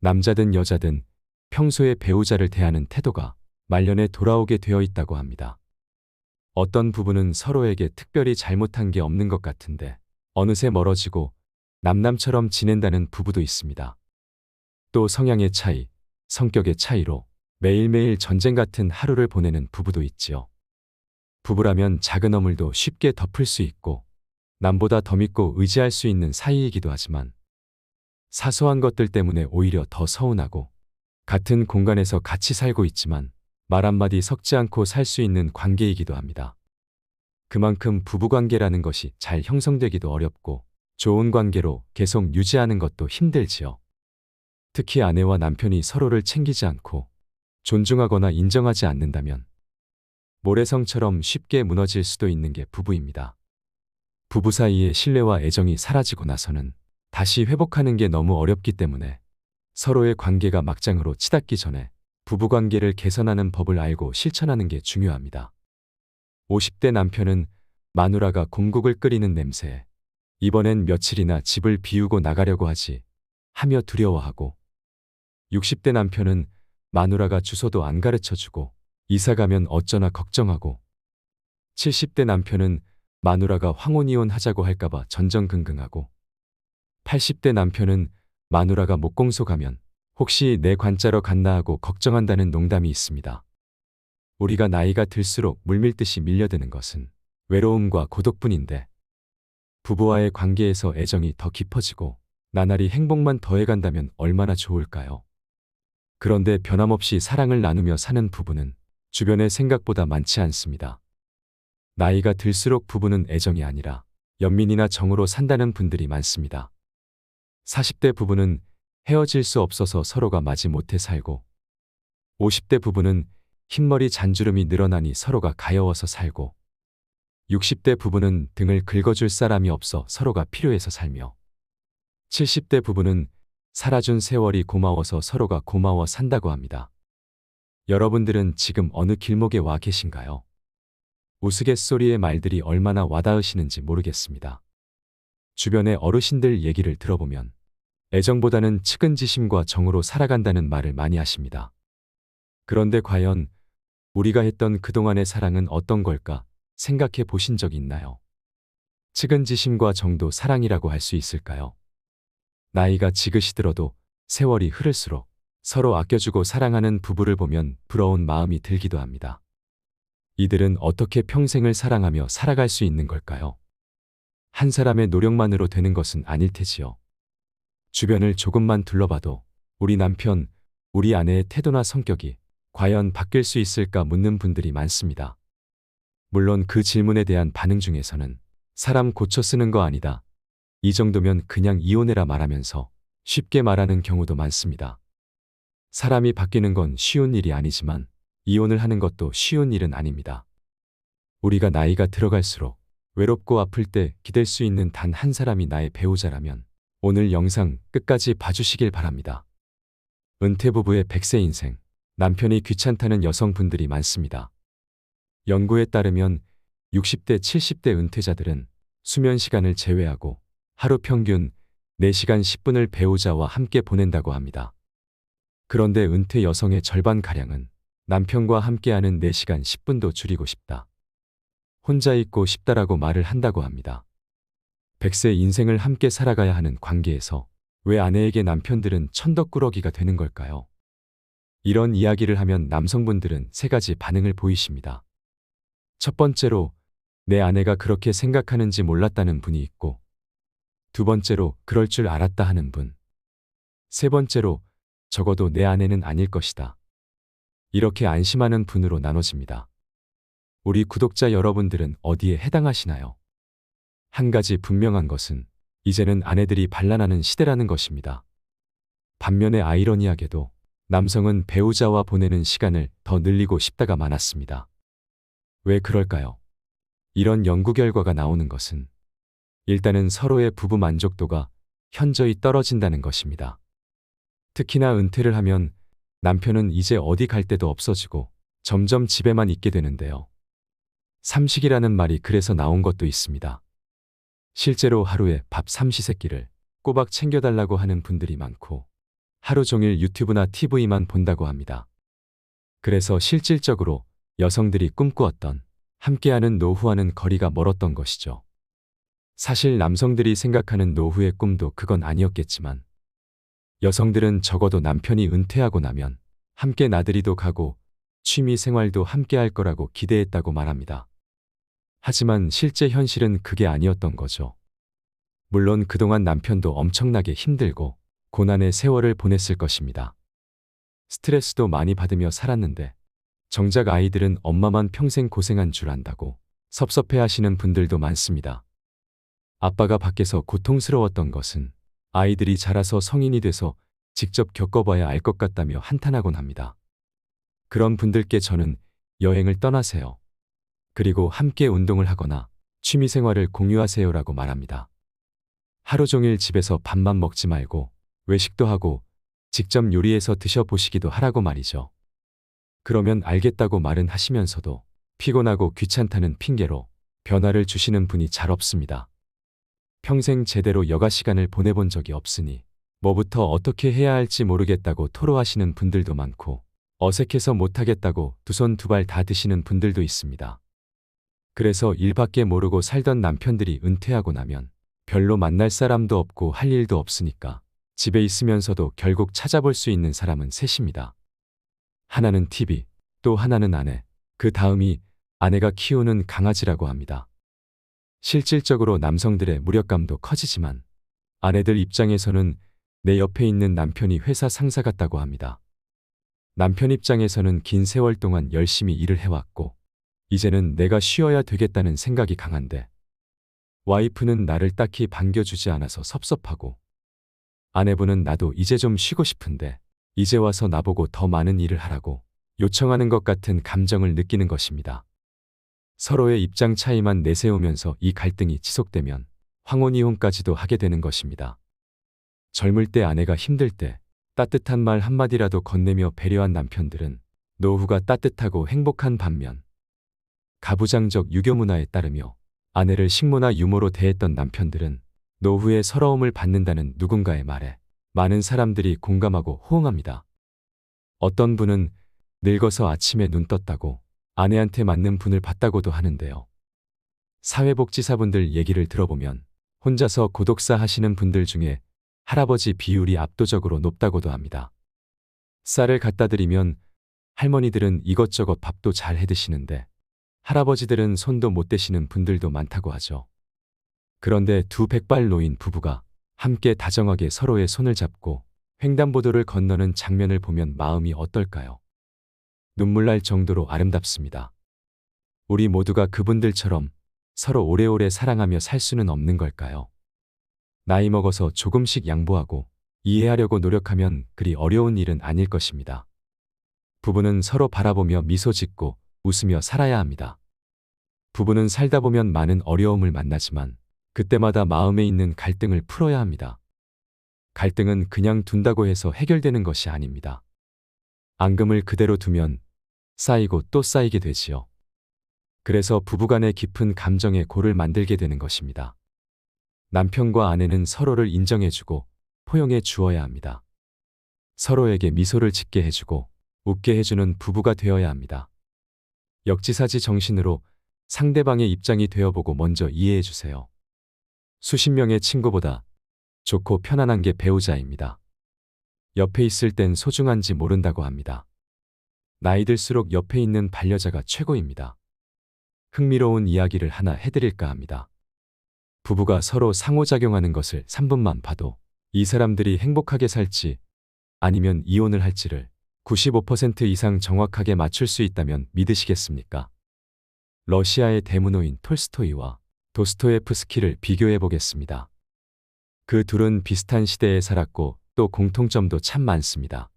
남자든 여자든 평소에 배우자를 대하는 태도가 말년에 돌아오게 되어 있다고 합니다. 어떤 부부는 서로에게 특별히 잘못한 게 없는 것 같은데 어느새 멀어지고 남남처럼 지낸다는 부부도 있습니다. 또 성향의 차이, 성격의 차이로 매일매일 전쟁 같은 하루를 보내는 부부도 있지요. 부부라면 작은 허물도 쉽게 덮을 수 있고 남보다 더 믿고 의지할 수 있는 사이이기도 하지만 사소한 것들 때문에 오히려 더 서운하고 같은 공간에서 같이 살고 있지만 말 한마디 섞지 않고 살 수 있는 관계이기도 합니다. 그만큼 부부관계라는 것이 잘 형성되기도 어렵고 좋은 관계로 계속 유지하는 것도 힘들지요. 특히 아내와 남편이 서로를 챙기지 않고 존중하거나 인정하지 않는다면 모래성처럼 쉽게 무너질 수도 있는 게 부부입니다. 부부 사이의 신뢰와 애정이 사라지고 나서는 다시 회복하는 게 너무 어렵기 때문에 서로의 관계가 막장으로 치닫기 전에 부부관계를 개선하는 법을 알고 실천하는 게 중요합니다. 50대 남편은 마누라가 공국을 끓이는 냄새에 이번엔 며칠이나 집을 비우고 나가려고 하며 두려워하고 60대 남편은 마누라가 주소도 안 가르쳐주고 이사 가면 어쩌나 걱정하고 70대 남편은 마누라가 황혼이혼 하자고 할까봐 전전긍긍하고 80대 남편은 마누라가 목공소 가면 혹시 내 관짜러 갔나 하고 걱정한다는 농담이 있습니다. 우리가 나이가 들수록 물밀듯이 밀려드는 것은 외로움과 고독뿐인데 부부와의 관계에서 애정이 더 깊어지고 나날이 행복만 더해간다면 얼마나 좋을까요? 그런데 변함없이 사랑을 나누며 사는 부부는 주변에 생각보다 많지 않습니다. 나이가 들수록 부부는 애정이 아니라 연민이나 정으로 산다는 분들이 많습니다. 40대 부부는 헤어질 수 없어서 서로가 마지못해 살고 50대 부부는 흰머리 잔주름이 늘어나니 서로가 가여워서 살고 60대 부부는 등을 긁어줄 사람이 없어 서로가 필요해서 살며 70대 부부는 살아준 세월이 고마워서 서로가 고마워 산다고 합니다. 여러분들은 지금 어느 길목에 와 계신가요? 우스갯소리의 말들이 얼마나 와닿으시는지 모르겠습니다. 주변의 어르신들 얘기를 들어보면 애정보다는 측은지심과 정으로 살아간다는 말을 많이 하십니다. 그런데 과연 우리가 했던 그동안의 사랑은 어떤 걸까 생각해 보신 적 있나요? 측은지심과 정도 사랑이라고 할 수 있을까요? 나이가 지긋이 들어도 세월이 흐를수록 서로 아껴주고 사랑하는 부부를 보면 부러운 마음이 들기도 합니다. 이들은 어떻게 평생을 사랑하며 살아갈 수 있는 걸까요? 한 사람의 노력만으로 되는 것은 아닐 테지요. 주변을 조금만 둘러봐도 우리 남편, 우리 아내의 태도나 성격이 과연 바뀔 수 있을까 묻는 분들이 많습니다. 물론 그 질문에 대한 반응 중에서는 사람 고쳐 쓰는 거 아니다. 이 정도면 그냥 이혼해라 말하면서 쉽게 말하는 경우도 많습니다. 사람이 바뀌는 건 쉬운 일이 아니지만 이혼을 하는 것도 쉬운 일은 아닙니다. 우리가 나이가 들어갈수록 외롭고 아플 때 기댈 수 있는 단 한 사람이 나의 배우자라면 오늘 영상 끝까지 봐주시길 바랍니다. 은퇴부부의 100세 인생, 남편이 귀찮다는 여성분들이 많습니다. 연구에 따르면 60대, 70대 은퇴자들은 수면 시간을 제외하고 하루 평균 4시간 10분을 배우자와 함께 보낸다고 합니다. 그런데 은퇴 여성의 절반가량은 남편과 함께하는 4시간 10분도 줄이고 싶다. 혼자 있고 싶다라고 말을 한다고 합니다. 100세 인생을 함께 살아가야 하는 관계에서 왜 아내에게 남편들은 천덕꾸러기가 되는 걸까요? 이런 이야기를 하면 남성분들은 3가지 반응을 보이십니다. 첫 번째로 내 아내가 그렇게 생각하는지 몰랐다는 분이 있고, 두 번째로 그럴 줄 알았다 하는 분, 세 번째로 적어도 내 아내는 아닐 것이다. 이렇게 안심하는 분으로 나눠집니다. 우리 구독자 여러분들은 어디에 해당하시나요? 한 가지 분명한 것은 이제는 아내들이 반란하는 시대라는 것입니다. 반면에 아이러니하게도 남성은 배우자와 보내는 시간을 더 늘리고 싶다가 많았습니다. 왜 그럴까요? 이런 연구 결과가 나오는 것은 일단은 서로의 부부 만족도가 현저히 떨어진다는 것입니다. 특히나 은퇴를 하면 남편은 이제 어디 갈 데도 없어지고 점점 집에만 있게 되는데요. 삼식이라는 말이 그래서 나온 것도 있습니다. 실제로 하루에 밥 3시세끼를 꼬박 챙겨달라고 하는 분들이 많고, 하루 종일 유튜브나 TV만 본다고 합니다. 그래서 실질적으로 여성들이 꿈꾸었던 함께하는 노후와는 거리가 멀었던 것이죠. 사실 남성들이 생각하는 노후의 꿈도 그건 아니었겠지만 여성들은 적어도 남편이 은퇴하고 나면 함께 나들이도 가고 취미 생활도 함께 할 거라고 기대했다고 말합니다. 하지만 실제 현실은 그게 아니었던 거죠. 물론 그동안 남편도 엄청나게 힘들고 고난의 세월을 보냈을 것입니다. 스트레스도 많이 받으며 살았는데 정작 아이들은 엄마만 평생 고생한 줄 안다고 섭섭해 하시는 분들도 많습니다. 아빠가 밖에서 고통스러웠던 것은 아이들이 자라서 성인이 돼서 직접 겪어봐야 알 것 같다며 한탄하곤 합니다. 그런 분들께 저는 여행을 떠나세요. 그리고 함께 운동을 하거나 취미생활을 공유하세요라고 말합니다. 하루 종일 집에서 밥만 먹지 말고 외식도 하고 직접 요리해서 드셔보시기도 하라고 말이죠. 그러면 알겠다고 말은 하시면서도 피곤하고 귀찮다는 핑계로 변화를 주시는 분이 잘 없습니다. 평생 제대로 여가 시간을 보내본 적이 없으니 뭐부터 어떻게 해야 할지 모르겠다고 토로하시는 분들도 많고 어색해서 못하겠다고 두 손 두 발 다 드시는 분들도 있습니다. 그래서 일밖에 모르고 살던 남편들이 은퇴하고 나면 별로 만날 사람도 없고 할 일도 없으니까 집에 있으면서도 결국 찾아볼 수 있는 사람은 셋입니다. 하나는 TV, 또 하나는 아내, 그 다음이 아내가 키우는 강아지라고 합니다. 실질적으로 남성들의 무력감도 커지지만 아내들 입장에서는 내 옆에 있는 남편이 회사 상사 같다고 합니다. 남편 입장에서는 긴 세월 동안 열심히 일을 해왔고 이제는 내가 쉬어야 되겠다는 생각이 강한데 와이프는 나를 딱히 반겨주지 않아서 섭섭하고 아내분은 나도 이제 좀 쉬고 싶은데 이제 와서 나보고 더 많은 일을 하라고 요청하는 것 같은 감정을 느끼는 것입니다. 서로의 입장 차이만 내세우면서 이 갈등이 지속되면 황혼이혼까지도 하게 되는 것입니다. 젊을 때 아내가 힘들 때 따뜻한 말 한마디라도 건네며 배려한 남편들은 노후가 따뜻하고 행복한 반면 가부장적 유교 문화에 따르며 아내를 식모나 유모로 대했던 남편들은 노후에 서러움을 받는다는 누군가의 말에 많은 사람들이 공감하고 호응합니다. 어떤 분은 늙어서 아침에 눈 떴다고 아내한테 맞는 분을 봤다고도 하는데요. 사회복지사분들 얘기를 들어보면 혼자서 고독사 하시는 분들 중에 할아버지 비율이 압도적으로 높다고도 합니다. 쌀을 갖다 드리면 할머니들은 이것저것 밥도 잘 해드시는데 할아버지들은 손도 못 대시는 분들도 많다고 하죠. 그런데 두 백발 노인 부부가 함께 다정하게 서로의 손을 잡고 횡단보도를 건너는 장면을 보면 마음이 어떨까요? 눈물 날 정도로 아름답습니다. 우리 모두가 그분들처럼 서로 오래오래 사랑하며 살 수는 없는 걸까요? 나이 먹어서 조금씩 양보하고 이해하려고 노력하면 그리 어려운 일은 아닐 것입니다. 부부는 서로 바라보며 미소 짓고 웃으며 살아야 합니다. 부부는 살다 보면 많은 어려움을 만나지만 그때마다 마음에 있는 갈등을 풀어야 합니다. 갈등은 그냥 둔다고 해서 해결되는 것이 아닙니다. 앙금을 그대로 두면 쌓이고 또 쌓이게 되지요. 그래서 부부간의 깊은 감정의 골을 만들게 되는 것입니다. 남편과 아내는 서로를 인정해주고 포용해 주어야 합니다. 서로에게 미소를 짓게 해주고 웃게 해주는 부부가 되어야 합니다. 역지사지 정신으로 상대방의 입장이 되어보고 먼저 이해해주세요. 수십 명의 친구보다 좋고 편안한 게 배우자입니다. 옆에 있을 땐 소중한지 모른다고 합니다. 나이 들수록 옆에 있는 반려자가 최고입니다. 흥미로운 이야기를 하나 해드릴까 합니다. 부부가 서로 상호작용하는 것을 3분만 봐도 이 사람들이 행복하게 살지 아니면 이혼을 할지를 95% 이상 정확하게 맞출 수 있다면 믿으시겠습니까? 러시아의 대문호인 톨스토이와 도스토예프스키를 비교해 보겠습니다. 그 둘은 비슷한 시대에 살았고 또 공통점도 참 많습니다.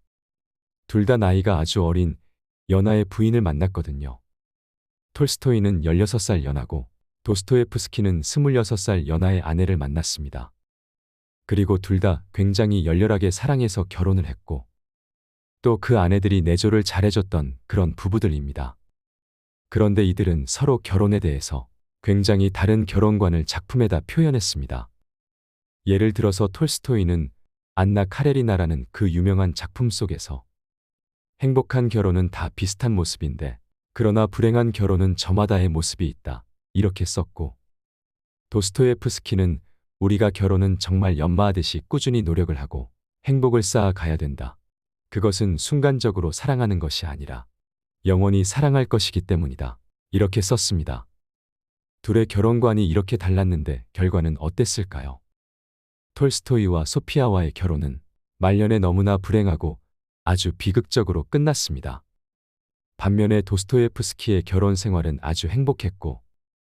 둘 다 나이가 아주 어린 연하의 부인을 만났거든요. 톨스토이는 16살 연하고 도스토예프스키는 26살 연하의 아내를 만났습니다. 그리고 둘 다 굉장히 열렬하게 사랑해서 결혼을 했고 또 그 아내들이 내조를 잘해줬던 그런 부부들입니다. 그런데 이들은 서로 결혼에 대해서 굉장히 다른 결혼관을 작품에다 표현했습니다. 예를 들어서 톨스토이는 안나 카레리나라는 그 유명한 작품 속에서 행복한 결혼은 다 비슷한 모습인데 그러나 불행한 결혼은 저마다의 모습이 있다. 이렇게 썼고 도스토예프스키는 우리가 결혼은 정말 연마하듯이 꾸준히 노력을 하고 행복을 쌓아 가야 된다. 그것은 순간적으로 사랑하는 것이 아니라 영원히 사랑할 것이기 때문이다. 이렇게 썼습니다. 둘의 결혼관이 이렇게 달랐는데 결과는 어땠을까요? 톨스토이와 소피아와의 결혼은 말년에 너무나 불행하고 아주 비극적으로 끝났습니다. 반면에 도스토예프스키의 결혼 생활은 아주 행복했고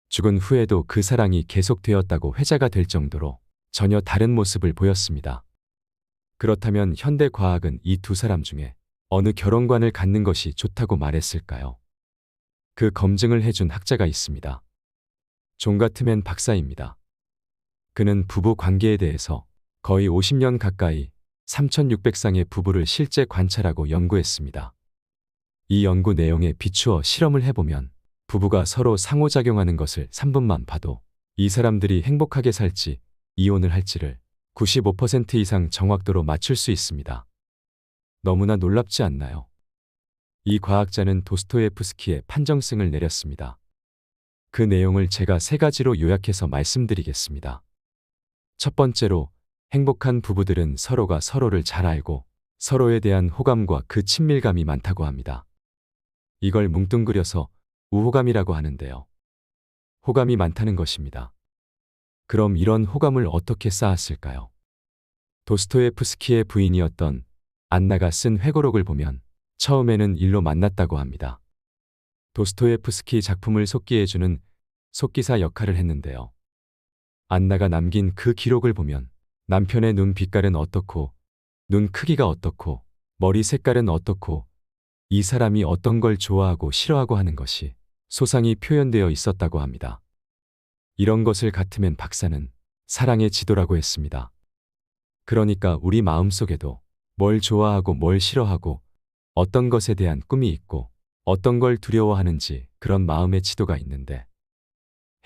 죽은 후에도 그 사랑이 계속되었다고 회자가 될 정도로 전혀 다른 모습을 보였습니다. 그렇다면 현대 과학은 이 두 사람 중에 어느 결혼관을 갖는 것이 좋다고 말했을까요? 그 검증을 해준 학자가 있습니다. 존 가트맨 박사입니다. 그는 부부 관계에 대해서 거의 50년 가까이 3,600쌍의 부부를 실제 관찰하고 연구했습니다. 이 연구 내용에 비추어 실험을 해보면 부부가 서로 상호작용하는 것을 3분만 봐도 이 사람들이 행복하게 살지 이혼을 할지를 95% 이상 정확도로 맞출 수 있습니다. 너무나 놀랍지 않나요? 이 과학자는 도스토예프스키의 판정승을 내렸습니다. 그 내용을 제가 3가지로 요약해서 말씀드리겠습니다. 첫 번째로 행복한 부부들은 서로가 서로를 잘 알고 서로에 대한 호감과 그 친밀감이 많다고 합니다. 이걸 뭉뚱그려서 우호감이라고 하는데요. 호감이 많다는 것입니다. 그럼 이런 호감을 어떻게 쌓았을까요? 도스토예프스키의 부인이었던 안나가 쓴 회고록을 보면 처음에는 일로 만났다고 합니다. 도스토예프스키 작품을 속기해주는 속기사 역할을 했는데요. 안나가 남긴 그 기록을 보면 남편의 눈 빛깔은 어떻고 눈 크기가 어떻고 머리 색깔은 어떻고 이 사람이 어떤 걸 좋아하고 싫어하고 하는 것이 소상히 표현되어 있었다고 합니다. 이런 것을 가트맨 박사는 사랑의 지도라고 했습니다. 그러니까 우리 마음속에도 뭘 좋아하고 뭘 싫어하고 어떤 것에 대한 꿈이 있고 어떤 걸 두려워하는지 그런 마음의 지도가 있는데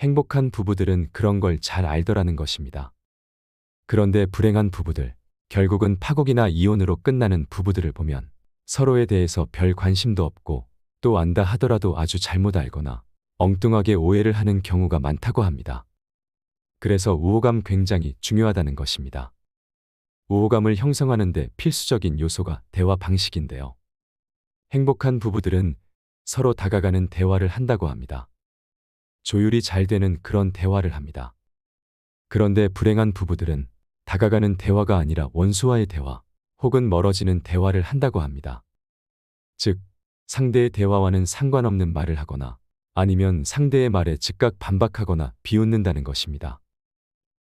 행복한 부부들은 그런 걸 잘 알더라는 것입니다. 그런데 불행한 부부들, 결국은 파국이나 이혼으로 끝나는 부부들을 보면 서로에 대해서 별 관심도 없고 또 안다 하더라도 아주 잘못 알거나 엉뚱하게 오해를 하는 경우가 많다고 합니다. 그래서 우호감 굉장히 중요하다는 것입니다. 우호감을 형성하는 데 필수적인 요소가 대화 방식인데요. 행복한 부부들은 서로 다가가는 대화를 한다고 합니다. 조율이 잘 되는 그런 대화를 합니다. 그런데 불행한 부부들은 다가가는 대화가 아니라 원수와의 대화 혹은 멀어지는 대화를 한다고 합니다. 즉, 상대의 대화와는 상관없는 말을 하거나 아니면 상대의 말에 즉각 반박하거나 비웃는다는 것입니다.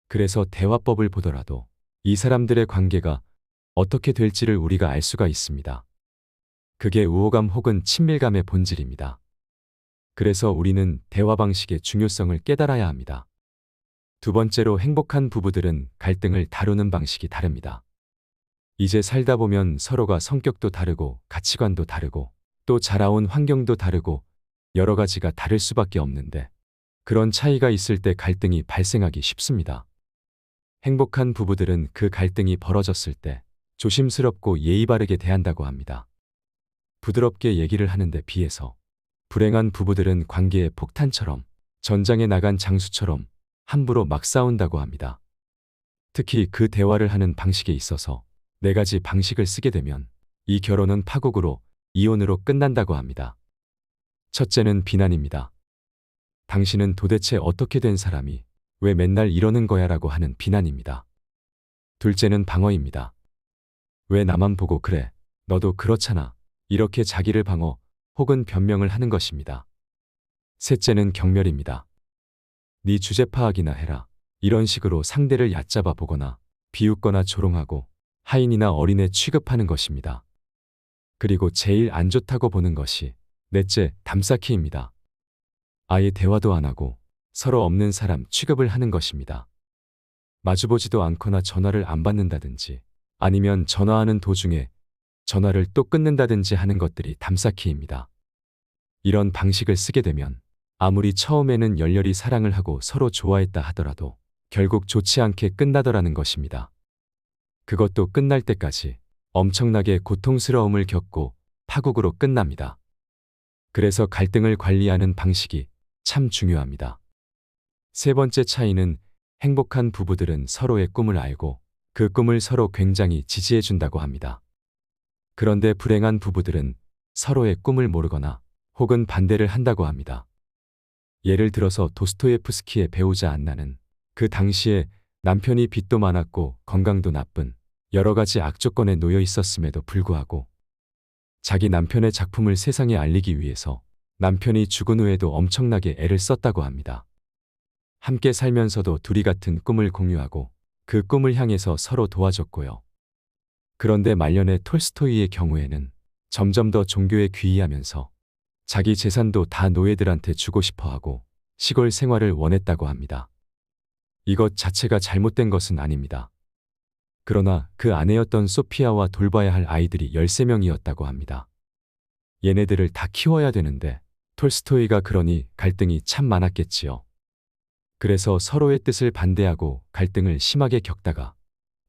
그래서 대화법을 보더라도 이 사람들의 관계가 어떻게 될지를 우리가 알 수가 있습니다. 그게 우호감 혹은 친밀감의 본질입니다. 그래서 우리는 대화 방식의 중요성을 깨달아야 합니다. 두 번째로 행복한 부부들은 갈등을 다루는 방식이 다릅니다. 이제 살다 보면 서로가 성격도 다르고 가치관도 다르고 또 자라온 환경도 다르고 여러 가지가 다를 수밖에 없는데 그런 차이가 있을 때 갈등이 발생하기 쉽습니다. 행복한 부부들은 그 갈등이 벌어졌을 때 조심스럽고 예의 바르게 대한다고 합니다. 부드럽게 얘기를 하는데 비해서 불행한 부부들은 관계의 폭탄처럼 전장에 나간 장수처럼 함부로 막 싸운다고 합니다. 특히 그 대화를 하는 방식에 있어서 4가지 방식을 쓰게 되면 이 결혼은 파국으로 이혼으로 끝난다고 합니다. 첫째는 비난입니다. 당신은 도대체 어떻게 된 사람이 왜 맨날 이러는 거야 라고 하는 비난입니다. 둘째는 방어입니다. 왜 나만 보고 그래? 너도 그렇잖아. 이렇게 자기를 방어 혹은 변명을 하는 것입니다. 셋째는 경멸입니다. 네 주제 파악이나 해라. 이런 식으로 상대를 얕잡아 보거나 비웃거나 조롱하고 하인이나 어린애 취급하는 것입니다. 그리고 제일 안 좋다고 보는 것이 넷째, 담쌓기입니다. 아예 대화도 안 하고 서로 없는 사람 취급을 하는 것입니다. 마주보지도 않거나 전화를 안 받는다든지 아니면 전화하는 도중에 전화를 또 끊는다든지 하는 것들이 담쌓기입니다. 이런 방식을 쓰게 되면 아무리 처음에는 열렬히 사랑을 하고 서로 좋아했다 하더라도 결국 좋지 않게 끝나더라는 것입니다. 그것도 끝날 때까지 엄청나게 고통스러움을 겪고 파국으로 끝납니다. 그래서 갈등을 관리하는 방식이 참 중요합니다. 세 번째 차이는 행복한 부부들은 서로의 꿈을 알고 그 꿈을 서로 굉장히 지지해 준다고 합니다. 그런데 불행한 부부들은 서로의 꿈을 모르거나 혹은 반대를 한다고 합니다. 예를 들어서 도스토예프스키의 배우자 안나는 그 당시에 남편이 빚도 많았고 건강도 나쁜 여러 가지 악조건에 놓여 있었음에도 불구하고 자기 남편의 작품을 세상에 알리기 위해서 남편이 죽은 후에도 엄청나게 애를 썼다고 합니다. 함께 살면서도 둘이 같은 꿈을 공유하고 그 꿈을 향해서 서로 도와줬고요. 그런데 말년의 톨스토이의 경우에는 점점 더 종교에 귀의하면서 자기 재산도 다 노예들한테 주고 싶어 하고 시골 생활을 원했다고 합니다. 이것 자체가 잘못된 것은 아닙니다. 그러나 그 아내였던 소피아와 돌봐야 할 아이들이 13명이었다고 합니다. 얘네들을 다 키워야 되는데 톨스토이가 그러니 갈등이 참 많았겠지요. 그래서 서로의 뜻을 반대하고 갈등을 심하게 겪다가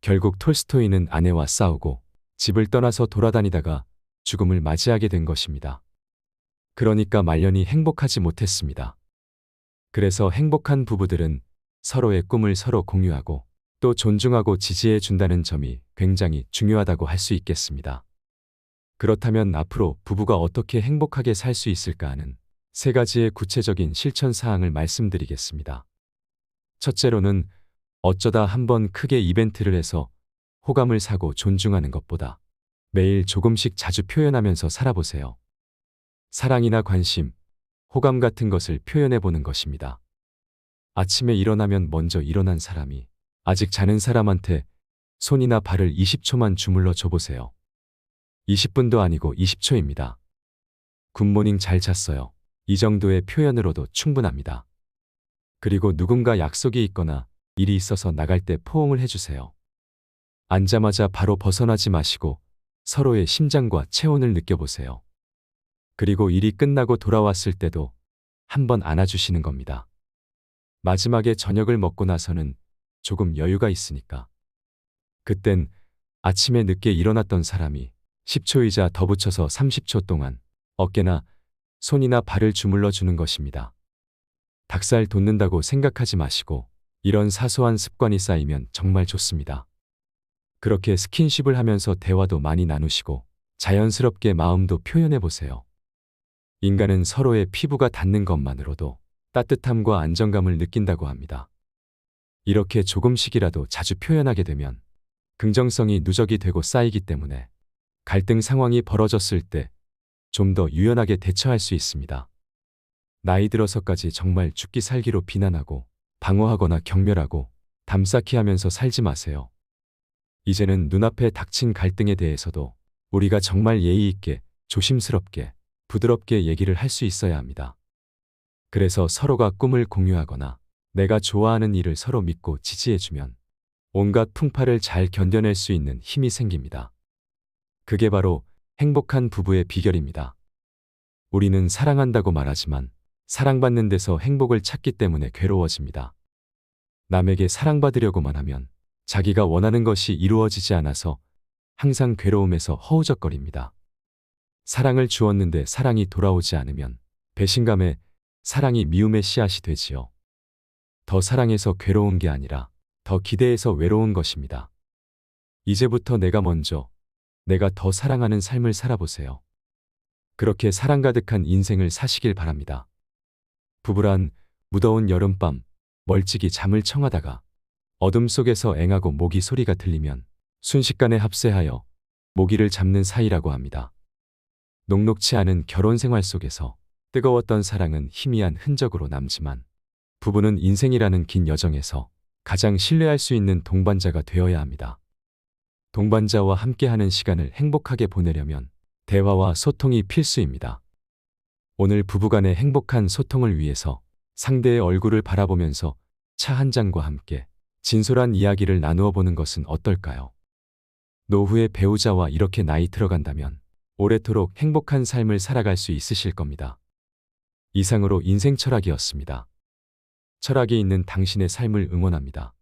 결국 톨스토이는 아내와 싸우고 집을 떠나서 돌아다니다가 죽음을 맞이하게 된 것입니다. 그러니까 말년이 행복하지 못했습니다. 그래서 행복한 부부들은 서로의 꿈을 서로 공유하고 또 존중하고 지지해 준다는 점이 굉장히 중요하다고 할 수 있겠습니다. 그렇다면 앞으로 부부가 어떻게 행복하게 살 수 있을까 하는 세 가지의 구체적인 실천 사항을 말씀드리겠습니다. 첫째로는 어쩌다 한번 크게 이벤트를 해서 호감을 사고 존중하는 것보다 매일 조금씩 자주 표현하면서 살아보세요. 사랑이나 관심, 호감 같은 것을 표현해 보는 것입니다. 아침에 일어나면 먼저 일어난 사람이 아직 자는 사람한테 손이나 발을 20초만 주물러 줘보세요. 20분도 아니고 20초입니다. 굿모닝 잘 잤어요. 이 정도의 표현으로도 충분합니다. 그리고 누군가 약속이 있거나 일이 있어서 나갈 때 포옹을 해주세요. 앉자마자 바로 벗어나지 마시고 서로의 심장과 체온을 느껴보세요. 그리고 일이 끝나고 돌아왔을 때도 한번 안아주시는 겁니다. 마지막에 저녁을 먹고 나서는 조금 여유가 있으니까 그땐 아침에 늦게 일어났던 사람이 10초이자 더 붙여서 30초 동안 어깨나 손이나 발을 주물러 주는 것입니다. 닭살 돋는다고 생각하지 마시고 이런 사소한 습관이 쌓이면 정말 좋습니다. 그렇게 스킨십을 하면서 대화도 많이 나누시고 자연스럽게 마음도 표현해 보세요. 인간은 서로의 피부가 닿는 것만으로도 따뜻함과 안정감을 느낀다고 합니다. 이렇게 조금씩이라도 자주 표현하게 되면 긍정성이 누적이 되고 쌓이기 때문에 갈등 상황이 벌어졌을 때 좀 더 유연하게 대처할 수 있습니다. 나이 들어서까지 정말 죽기 살기로 비난하고 방어하거나 경멸하고 담쌓기 하면서 살지 마세요. 이제는 눈앞에 닥친 갈등에 대해서도 우리가 정말 예의 있게 조심스럽게 부드럽게 얘기를 할 수 있어야 합니다. 그래서 서로가 꿈을 공유하거나 내가 좋아하는 일을 서로 믿고 지지해주면 온갖 풍파를 잘 견뎌낼 수 있는 힘이 생깁니다. 그게 바로 행복한 부부의 비결입니다. 우리는 사랑한다고 말하지만 사랑받는 데서 행복을 찾기 때문에 괴로워집니다. 남에게 사랑받으려고만 하면 자기가 원하는 것이 이루어지지 않아서 항상 괴로움에서 허우적거립니다. 사랑을 주었는데 사랑이 돌아오지 않으면 배신감에 사랑이 미움의 씨앗이 되지요. 더 사랑해서 괴로운 게 아니라 더 기대해서 외로운 것입니다. 이제부터 내가 먼저, 내가 더 사랑하는 삶을 살아보세요. 그렇게 사랑 가득한 인생을 사시길 바랍니다. 부부란 무더운 여름밤 멀찍이 잠을 청하다가 어둠 속에서 앵하고 모기 소리가 들리면 순식간에 합세하여 모기를 잡는 사이라고 합니다. 녹록치 않은 결혼 생활 속에서 뜨거웠던 사랑은 희미한 흔적으로 남지만 부부는 인생이라는 긴 여정에서 가장 신뢰할 수 있는 동반자가 되어야 합니다. 동반자와 함께하는 시간을 행복하게 보내려면 대화와 소통이 필수입니다. 오늘 부부간의 행복한 소통을 위해서 상대의 얼굴을 바라보면서 차 한 잔과 함께 진솔한 이야기를 나누어 보는 것은 어떨까요? 노후의 배우자와 이렇게 나이 들어간다면 오래도록 행복한 삶을 살아갈 수 있으실 겁니다. 이상으로 인생 철학이었습니다. 철학이 있는 당신의 삶을 응원합니다.